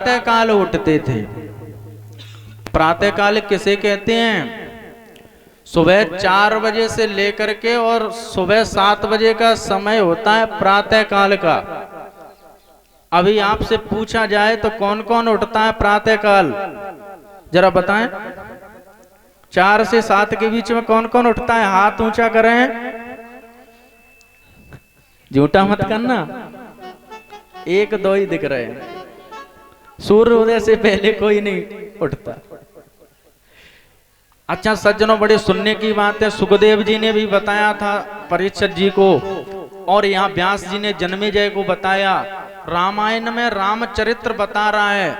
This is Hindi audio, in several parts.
प्रातः काल उठते थे। प्रातः काल किसे कहते हैं? सुबह 4 बजे से लेकर के और सुबह 7 बजे का समय होता है प्रातः काल का। अभी आपसे पूछा जाए तो कौन कौन उठता है प्रातः काल, जरा बताएं। 4 से 7 के बीच में कौन कौन उठता है? हाथ ऊंचा करें, झूठा मत करना। 1-2 ही दिख रहे हैं। सूर्य उदय से पहले कोई नहीं उठता। अच्छा सज्जनों, बड़े सुनने की बात है। सुखदेव जी ने भी बताया था परीक्षित जी को, और यहाँ व्यास जी ने जन्मेजय को बताया। रामायण में रामचरित्र बता रहा है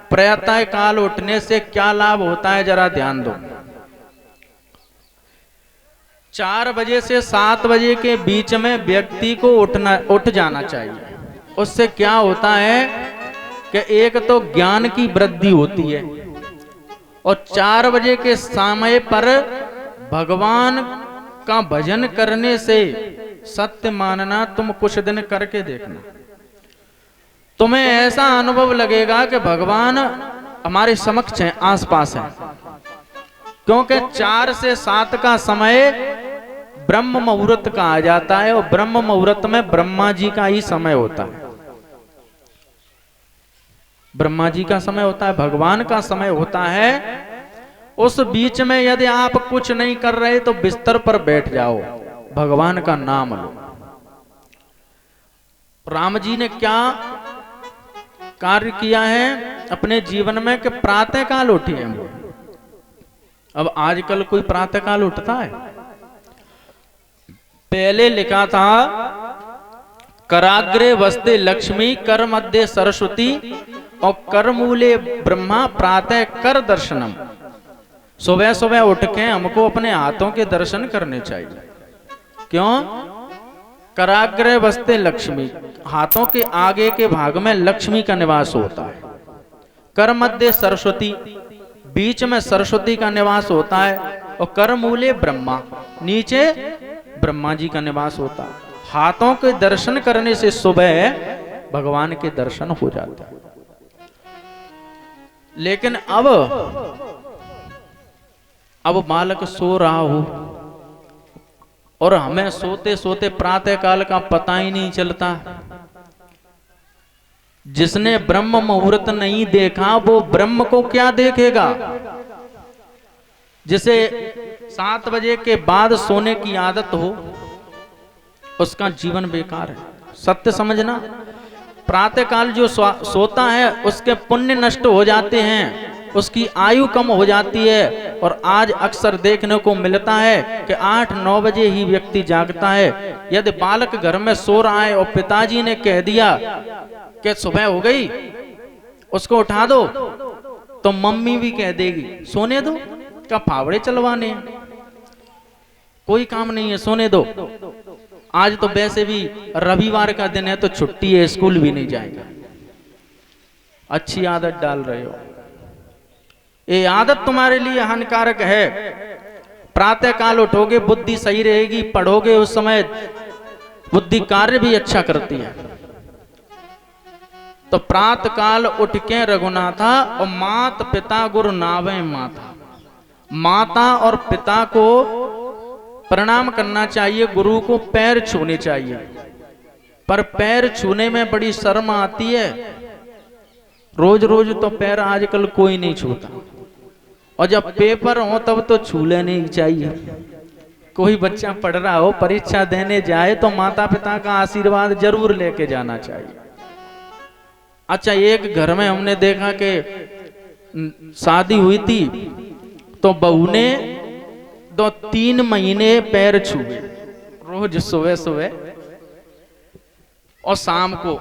प्रातः काल उठने से क्या लाभ होता है, जरा ध्यान दो। 4 बजे से 7 बजे के बीच में व्यक्ति को उठ जाना चाहिए। उससे क्या होता है कि एक तो ज्ञान की वृद्धि होती है, और 4 बजे के समय पर भगवान का भजन करने से सत्य मानना, तुम कुछ दिन करके देखना, तुम्हें ऐसा अनुभव लगेगा कि भगवान हमारे समक्ष हैं, आसपास हैं। क्योंकि 4 से 7 का समय ब्रह्म मुहूर्त कहा जाता है, और ब्रह्म मुहूर्त में ब्रह्मा जी का ही समय होता है। ब्रह्मा जी का समय होता है, भगवान का समय होता है। उस बीच में यदि आप कुछ नहीं कर रहे तो बिस्तर पर बैठ जाओ, भगवान का नाम लो। राम जी ने क्या कार्य किया है अपने जीवन में कि प्रातः काल उठी है वो। अब आजकल कोई प्रातः काल उठता है? पहले लिखा था कराग्रे वस्ते लक्ष्मी कर मध्य सरस्वती और कर मूले ब्रह्मा प्रातः कर दर्शनम। सुबह सुबह उठ के हमको अपने हाथों के दर्शन करने चाहिए। क्यों? कराग्रे वस्ते लक्ष्मी, हाथों के आगे के भाग में लक्ष्मी का निवास होता है। कर मध्य सरस्वती, बीच में सरस्वती का निवास होता है। और कर मूले ब्रह्मा, नीचे ब्रह्मा जी का निवास होता है। हाथों के दर्शन करने से सुबह भगवान के दर्शन हो जाते हैं। लेकिन अब बालक सो रहा हो और हमें सोते सोते प्रातः काल का पता ही नहीं चलता। जिसने ब्रह्म मुहूर्त नहीं देखा वो ब्रह्म को क्या देखेगा? जिसे 7 बजे के बाद सोने की आदत हो उसका जीवन बेकार है। सत्य समझना। प्रातः काल जो सोता है उसके पुण्य नष्ट हो जाते हैं, उसकी आयु कम हो जाती है। और आज अक्सर देखने को मिलता है कि 8-9 बजे ही व्यक्ति जागता है। यदि बालक घर में सो रहा है और पिताजी ने कह दिया कि सुबह हो गई, उसको उठा दो, तो मम्मी भी कह देगी सोने दो, क्या फावड़े चलवाने, कोई काम नहीं है, सोने दो। आज तो वैसे भी रविवार का दिन है तो छुट्टी है, स्कूल भी नहीं जाएगा। अच्छी आदत डाल रहे हो। ये आदत तुम्हारे लिए हानिकारक है। प्रातः काल उठोगे बुद्धि सही रहेगी, पढ़ोगे उस समय बुद्धि कार्य भी अच्छा करती है। तो प्रातः काल उठ के रघुनाथा और मात पिता गुरु नावे माता, माता और पिता को प्रणाम करना चाहिए, गुरु को पैर छूने चाहिए। पर पैर छूने में बड़ी शर्म आती है। रोज रोज तो पैर आजकल कोई नहीं छूता, और जब पेपर हो तब तो छू लेने चाहिए। कोई बच्चा पढ़ रहा हो, परीक्षा देने जाए तो माता पिता का आशीर्वाद जरूर लेके जाना चाहिए। अच्छा, एक घर में हमने देखा कि शादी हुई थी तो बहू ने 2-3 महीने पैर छुए, रोज सुबह सुबह और शाम को।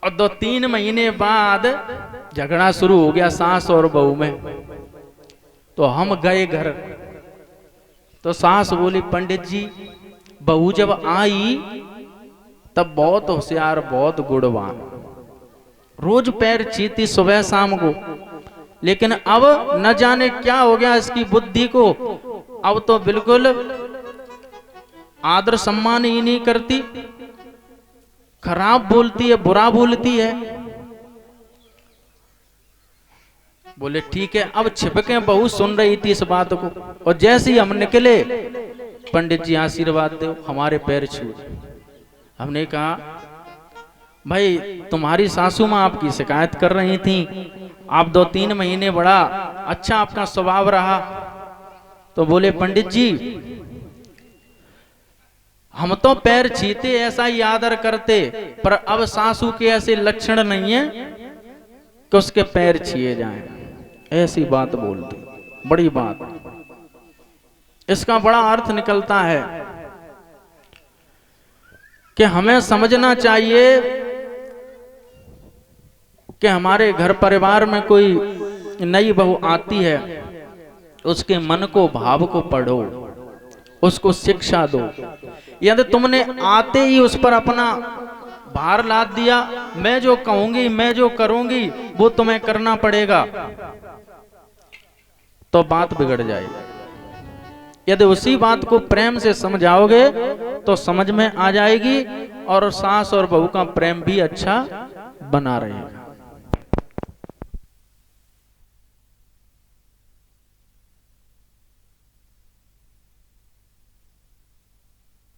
और 2-3 महीने बाद झगड़ा शुरू हो गया सास और बहू में। तो हम गए घर, तो सास बोली पंडित जी बहू जब आई तब बहुत होशियार, बहुत गुणवान, रोज पैर छीती सुबह शाम को। लेकिन अब न जाने क्या हो गया इसकी बुद्धि को, अब तो बिल्कुल आदर सम्मान ही नहीं करती, खराब बोलती है, बुरा बोलती है। बोले ठीक है। अब छिपके बहू सुन रही थी इस बात को, और जैसे ही हम निकले, पंडित जी आशीर्वाद दो, हमारे पैर छू। हमने कहा भाई तुम्हारी सासू माँ आपकी शिकायत कर रही थी, आप 2-3 महीने बड़ा अच्छा आपका स्वभाव रहा। तो बोले पंडित जी हम तो पैर छीते ऐसा ही आदर करते, पर अब सासू के ऐसे लक्षण नहीं है कि उसके पैर छीए जाएं। ऐसी बात बोलती, बड़ी बात। इसका बड़ा अर्थ निकलता है कि हमें समझना चाहिए कि हमारे घर परिवार में कोई नई बहू आती है, उसके मन को भाव को पढ़ो, उसको शिक्षा दो। यदि तुमने आते ही उस पर अपना भार लाद दिया, मैं जो कहूंगी मैं जो करूंगी वो तुम्हें करना पड़ेगा, तो बात बिगड़ जाएगी। यदि उसी बात को प्रेम से समझाओगे तो समझ में आ जाएगी, और सास और बहू का प्रेम भी अच्छा बना रहेगा।